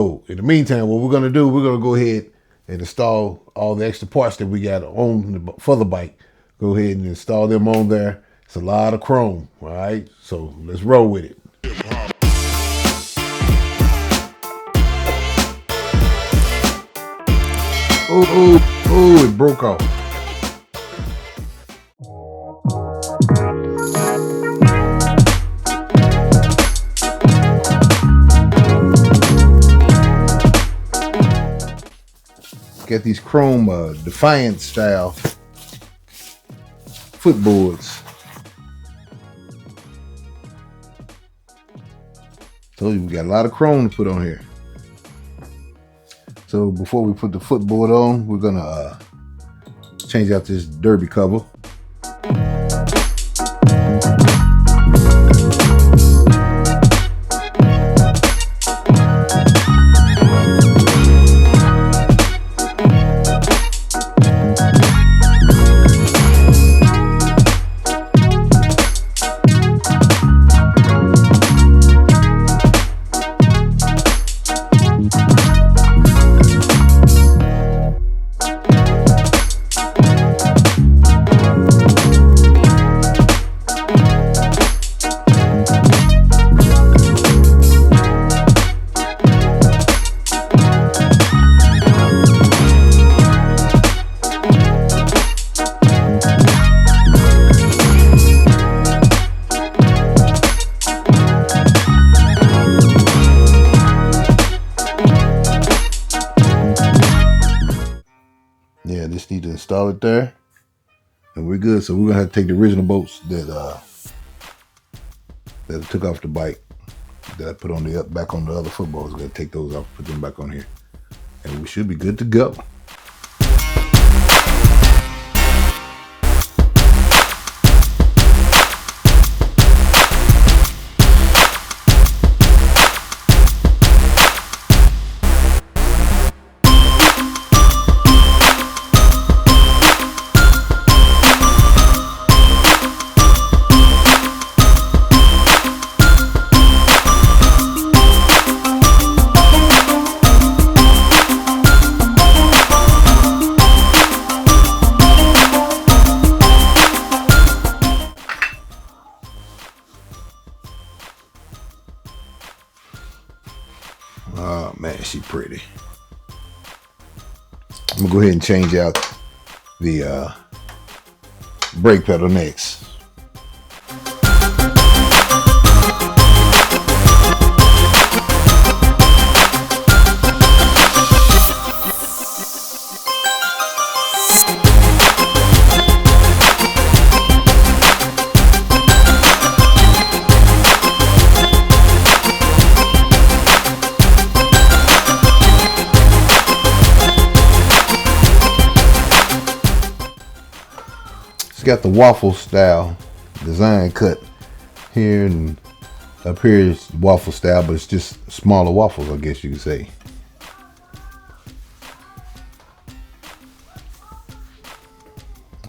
So in the meantime, what we're gonna do, we're gonna go ahead and install all the extra parts that we got on for the bike. Go ahead and install them on there. It's a lot of chrome, all right? So let's roll with it. Oh, it broke off. Got these chrome Defiant style footboards. Told you we got a lot of chrome to put on here. So before we put the footboard on, we're gonna change out this derby cover. Yeah, just need to install it there, and we're good. So we're gonna have to take the original bolts that I took off the bike, that I put on the back on the other footballs. Gonna take those off, put them back on here, and we should be good to go. Oh man, she pretty. I'm gonna go ahead and change out the brake pedal next. It's got the waffle style design cut here, and up here is waffle style, but it's just smaller waffles, I guess you could say.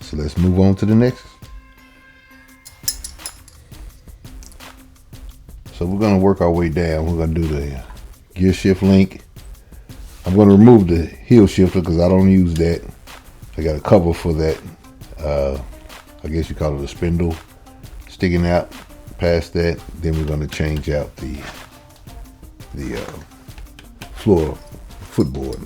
So let's move on to the next. So we're gonna work our way down. We're gonna do the gear shift link. I'm gonna remove the heel shifter because I don't use that. I got a cover for that. I guess you call it a spindle sticking out past that. Then we're going to change out the floor footboard.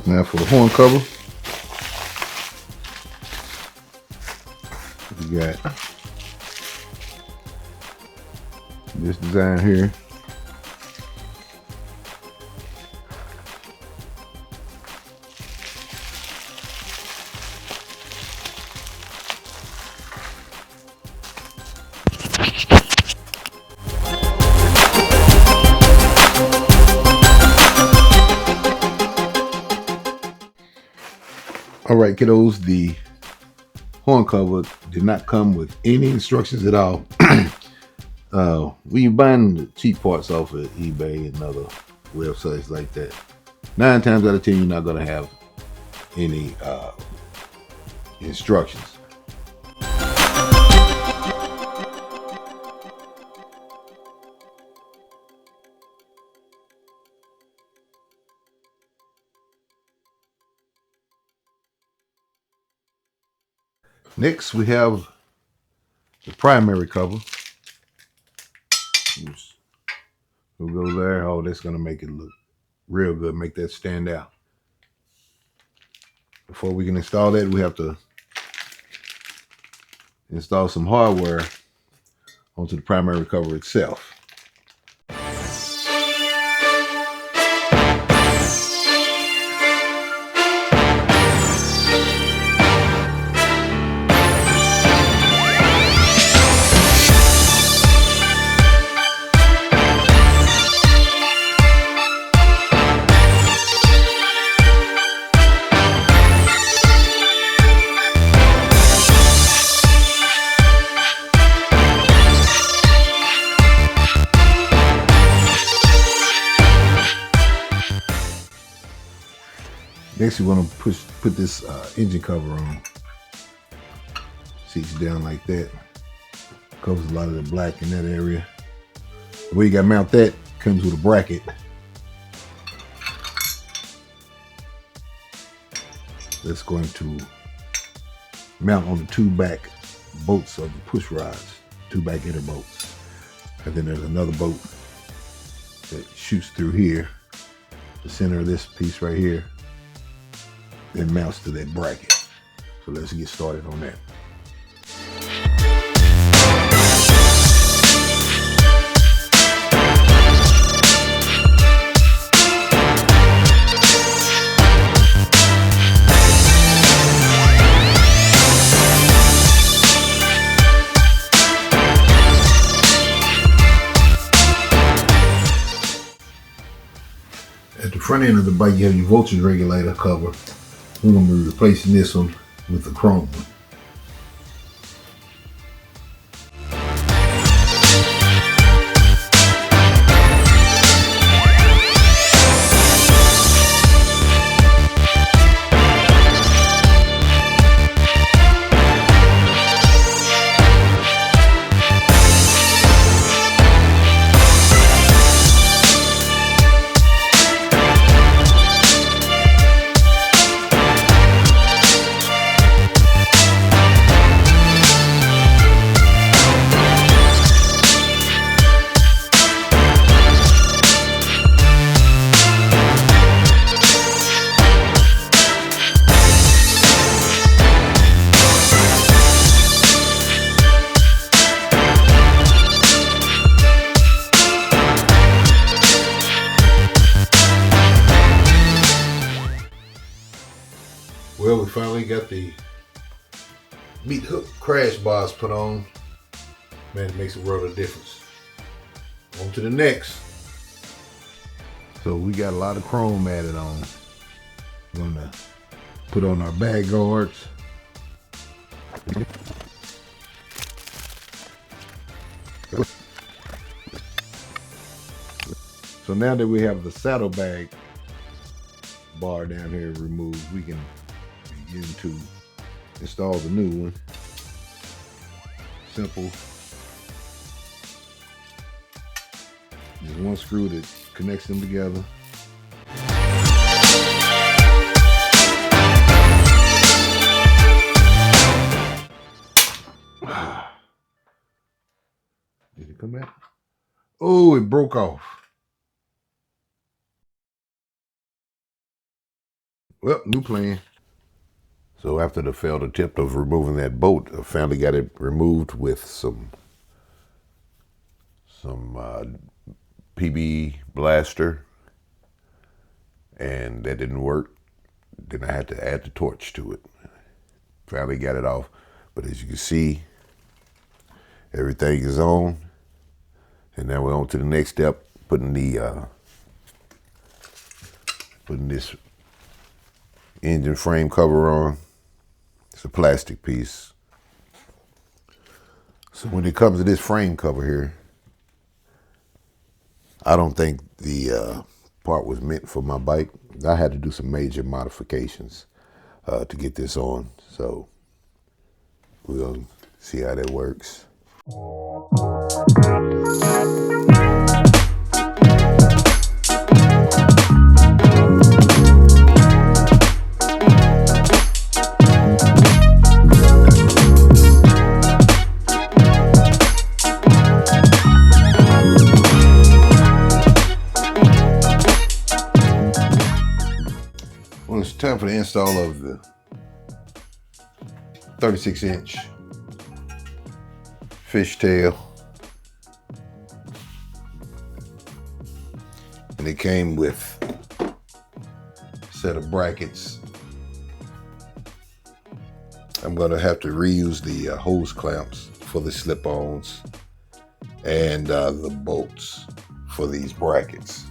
Now for the horn cover, we got this design here. All right, kiddos, the horn cover did not come with any instructions at all. When you're buying the cheap parts off of eBay and other websites like that, 9 times out of 10, you're not going to have any instructions. Next, we have the primary cover. We'll go there. Oh, that's going to make it look real good, make that stand out. Before we can install that, we have to install some hardware onto the primary cover itself. Next, we want to put this engine cover on. Seats down like that. Covers a lot of the black in that area. The way you got to mount that comes with a bracket. That's going to mount on the 2 back bolts of the push rods, 2 back inner bolts. And then there's another bolt that shoots through here, the center of this piece right here, then mounts to that bracket. So let's get started on that. At the front end of the bike, you have your voltage regulator cover. We're going to be replacing this one with the chrome one. Well, we finally got the meat hook crash bars put on. Man, it makes a world of difference. On to the next. So we got a lot of chrome added on. We're gonna put on our bag guards. So now that we have the saddlebag bar down here removed, we can begin to install the new one. Simple. There's one screw that connects them together. Did it come out? Oh, it broke off. Well, new plan. So after the failed attempt of removing that bolt, I finally got it removed with some PB blaster, and that didn't work. Then I had to add the torch to it. Finally got it off, but as you can see, everything is on. And now we're on to the next step, putting this engine frame cover on. It's a plastic piece. So when it comes to this frame cover here, I don't think the part was meant for my bike. I had to do some major modifications to get this on. So we'll see how that works. Well, it's time for the install of the 36-inch Fishtail. And it came with a set of brackets. I'm gonna have to reuse the hose clamps for the slip-ons and the bolts for these brackets.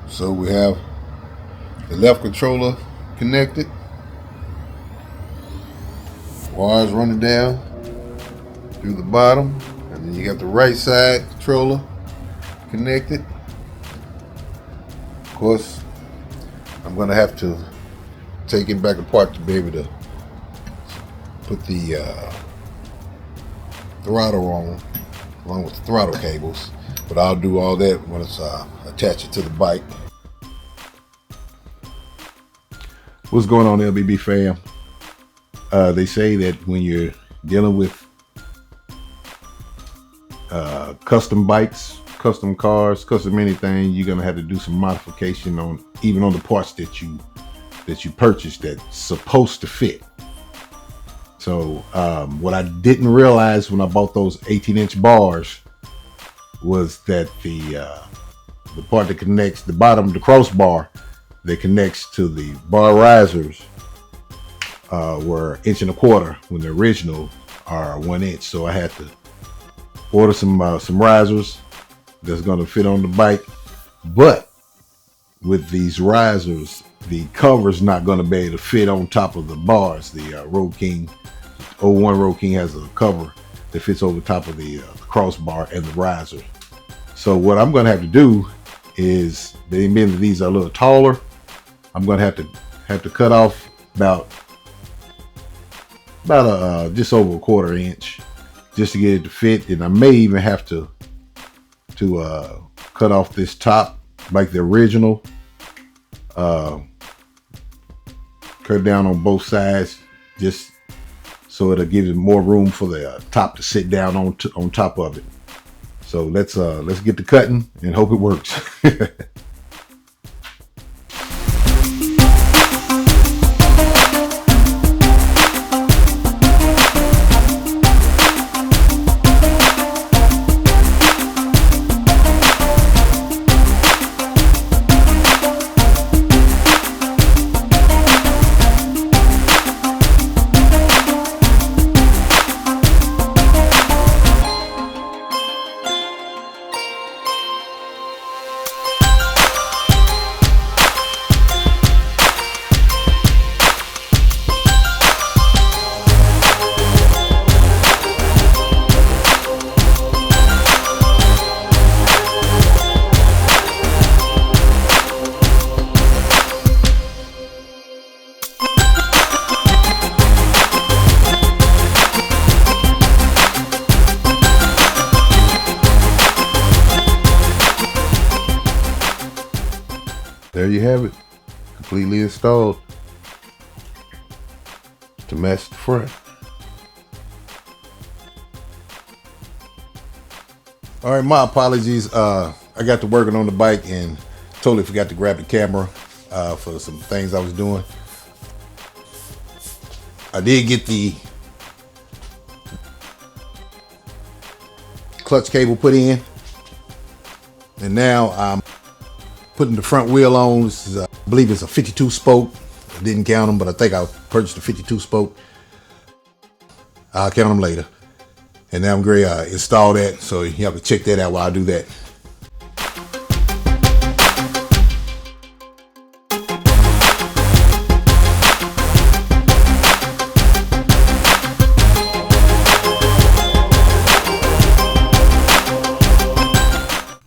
So we have the left controller connected, wires running down through the bottom, and then you got the right side controller connected. Of course, I'm going to have to take it back apart to be able to put the throttle on, along with the throttle cables, but I'll do all that once I attach it to the bike. What's going on, LBB fam? They say that when you're dealing with custom bikes, custom cars, custom anything, you're gonna have to do some modification on even on the parts that you purchased that's supposed to fit. So what I didn't realize when I bought those 18-inch bars was that the part that connects the bottom, the crossbar that connects to the bar risers were 1.25 inches when the original are 1 inch. So I had to order some risers that's going to fit on the bike. But with these risers, the cover's not going to be able to fit on top of the bars. The Road King 01 Road King has a cover that fits over top of the crossbar and the riser. So what I'm going to have to do is, being that these are a little taller, I'm going to have to cut off about just over a 1/4 inch just to get it to fit. And I may even have to cut off this top like the original, cut down on both sides just so it'll give it more room for the top to sit down on top of it. So let's get to cutting and hope it works. There you have it, completely installed to match the front. All right, my apologies. I got to working on the bike and totally forgot to grab the camera for some things I was doing. I did get the clutch cable put in, and now I'm putting the front wheel on. This is, I believe it's a 52 spoke. I didn't count them, but I think I purchased a 52 spoke. I'll count them later. And now I'm going to install that, so you have to check that out while I do that.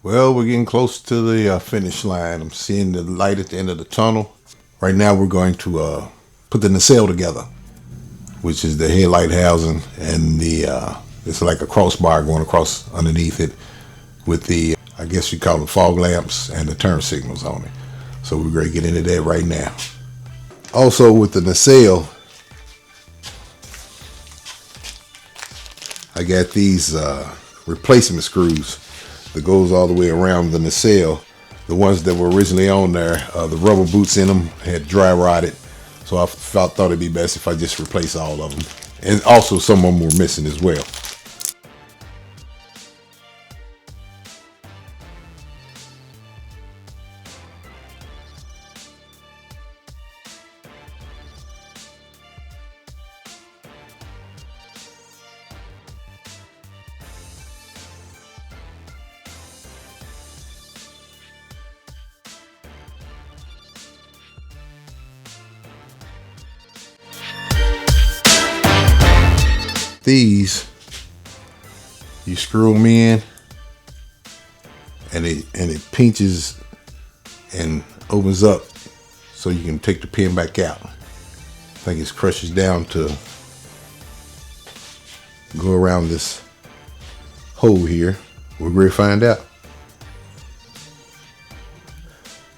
Well, we're getting close to the finish line. I'm seeing the light at the end of the tunnel. Right now we're going to put the nacelle together, which is the headlight housing, and the it's like a crossbar going across underneath it with the, I guess you call them fog lamps and the turn signals on it. So we're going to get into that right now. Also with the nacelle, I got these replacement screws that goes all the way around the nacelle. The ones that were originally on there, the rubber boots in them had dry rotted, so I thought it'd be best if I just replace all of them. And also some of them were missing as well. These, you screw them in, and it pinches and opens up so you can take the pin back out. I think it crushes down to go around this hole here. We're going to find out.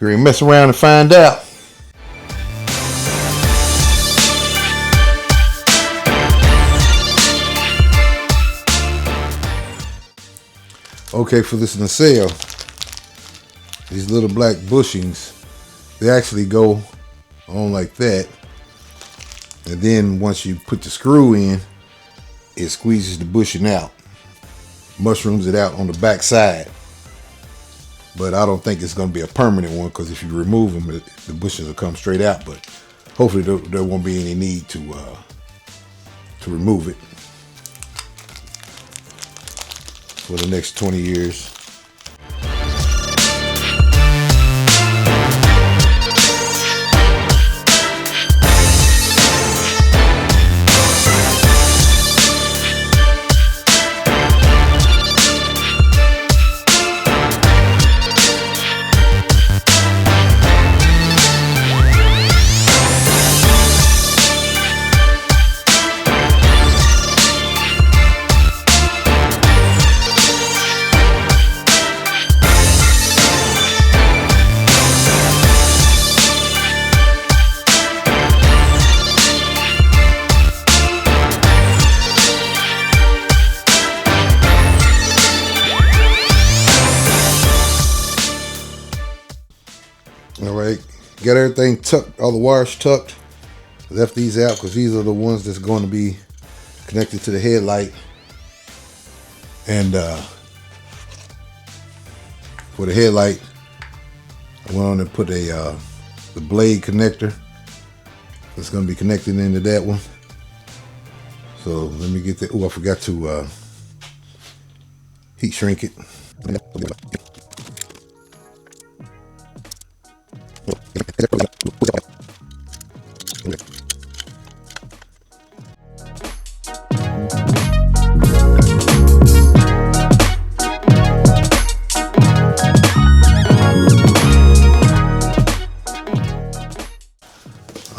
We're going to mess around and find out. Okay, for this nacelle, these little black bushings, they actually go on like that, and then once you put the screw in, it squeezes the bushing out, mushrooms it out on the back side. But I don't think it's going to be a permanent one, because if you remove them, the bushings will come straight out. But hopefully there won't be any need to remove it for the next 20 years. got everything tucked, all the wires tucked. Left these out because these are the ones that's going to be connected to the headlight. And for the headlight, I went on and put the blade connector that's going to be connected into that one. So let me get that. Oh, I forgot to heat shrink it.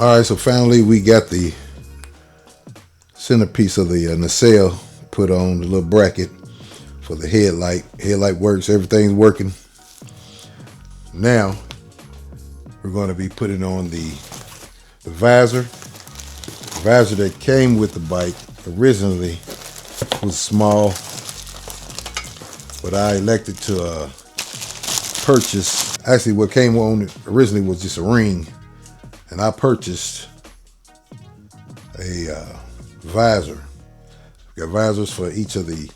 All right, so finally we got the centerpiece of the nacelle put on, the little bracket for the headlight. Headlight works, everything's working. Now we're going to be putting on the visor. The visor that came with the bike originally was small, but I elected to purchase. Actually, what came on originally was just a ring, and I purchased a visor. We've got visors for each of the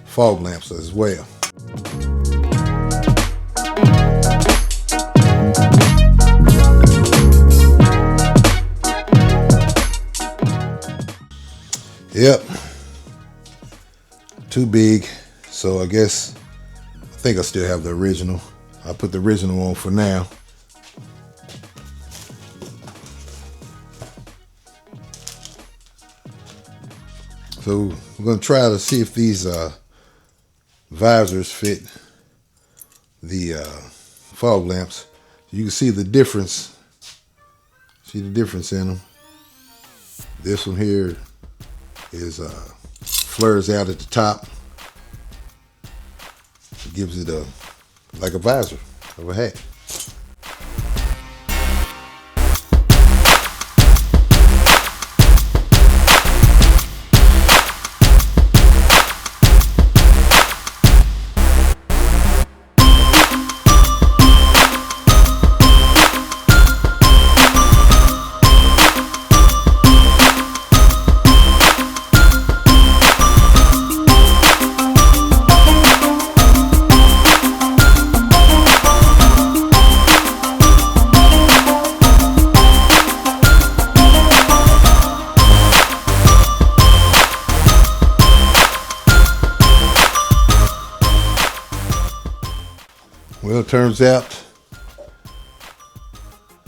fog lamps as well. Yep, too big, so I think I still have the original. I'll put the original on for now. So we're going to try to see if these visors fit the fog lamps. You can see the difference. See the difference in them. This one here is flares out at the top. It gives it like a visor of a hat. Well, it turns out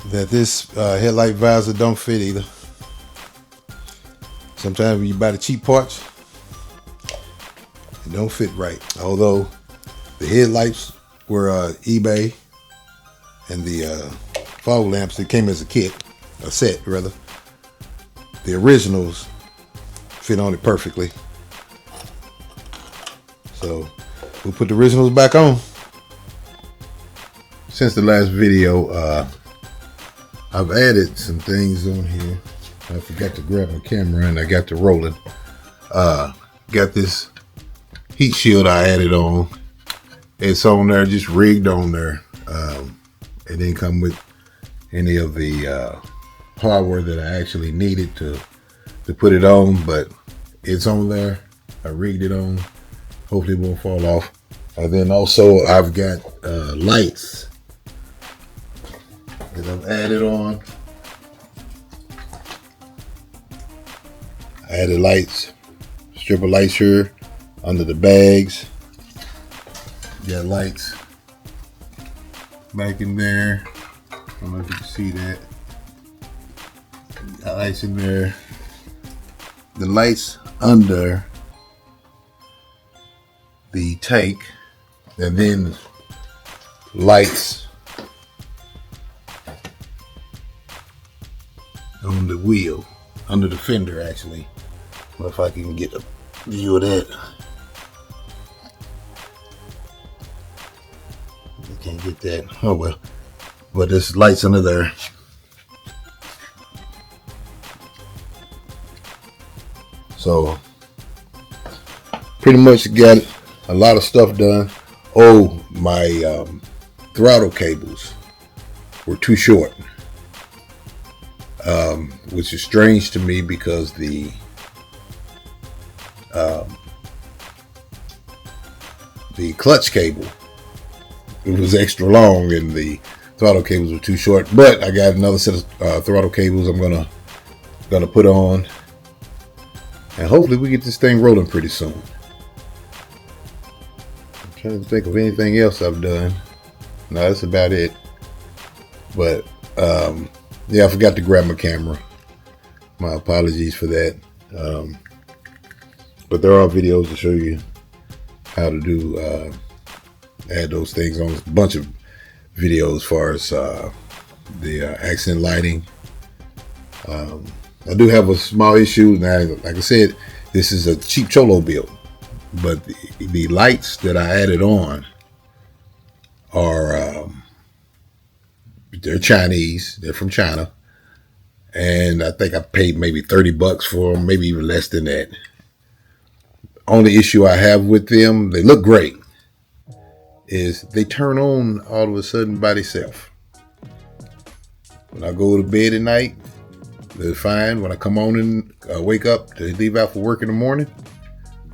that this headlight visor don't fit either. Sometimes when you buy the cheap parts, it don't fit right. Although the headlights were eBay, and the fog lamps that came as a set rather. The originals fit on it perfectly. So we'll put the originals back on. Since the last video, I've added some things on here. I forgot to grab my camera and I got to rolling. Got this heat shield I added on. It's on there, just rigged on there. It didn't come with any of the hardware that I actually needed to put it on, but it's on there. I rigged it on. Hopefully it won't fall off. And then also I've got lights that I've added on. I added lights, strip of lights here under the bags. Got lights back in there. I don't know if you can see that. Got lights in there. The lights under the tank, and then lights on the wheel, under the fender actually. I don't know if I can get a view of that. I can't get that. Oh well. But there's lights under there. So pretty much got a lot of stuff done. Oh, my throttle cables were too short, which is strange to me because the clutch cable, it was extra long and the throttle cables were too short. But I got another set of throttle cables I'm gonna put on, and hopefully we get this thing rolling pretty soon. I'm trying to think of anything else I've done. No, that's about it. But yeah, I forgot to grab my camera. My apologies for that. But there are videos to show you how to do add those things on. A bunch of videos as far as the accent lighting. I do have a small issue. Now, like I said, this is a cheap Cholo build, but the lights that I added on are they're Chinese. They're from China, and I think I paid maybe $30 for them, maybe even less than that. Only issue I have with them, they look great, is they turn on all of a sudden by themselves. When I go to bed at night, they're fine. When I come on and wake up to leave out for work in the morning,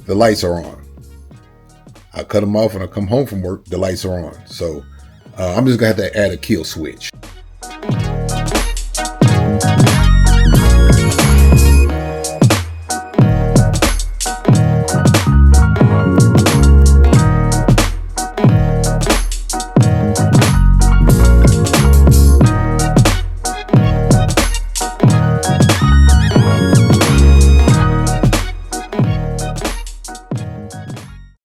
the lights are on. I cut them off when I come home from work, the lights are on. So I'm just gonna have to add a kill switch.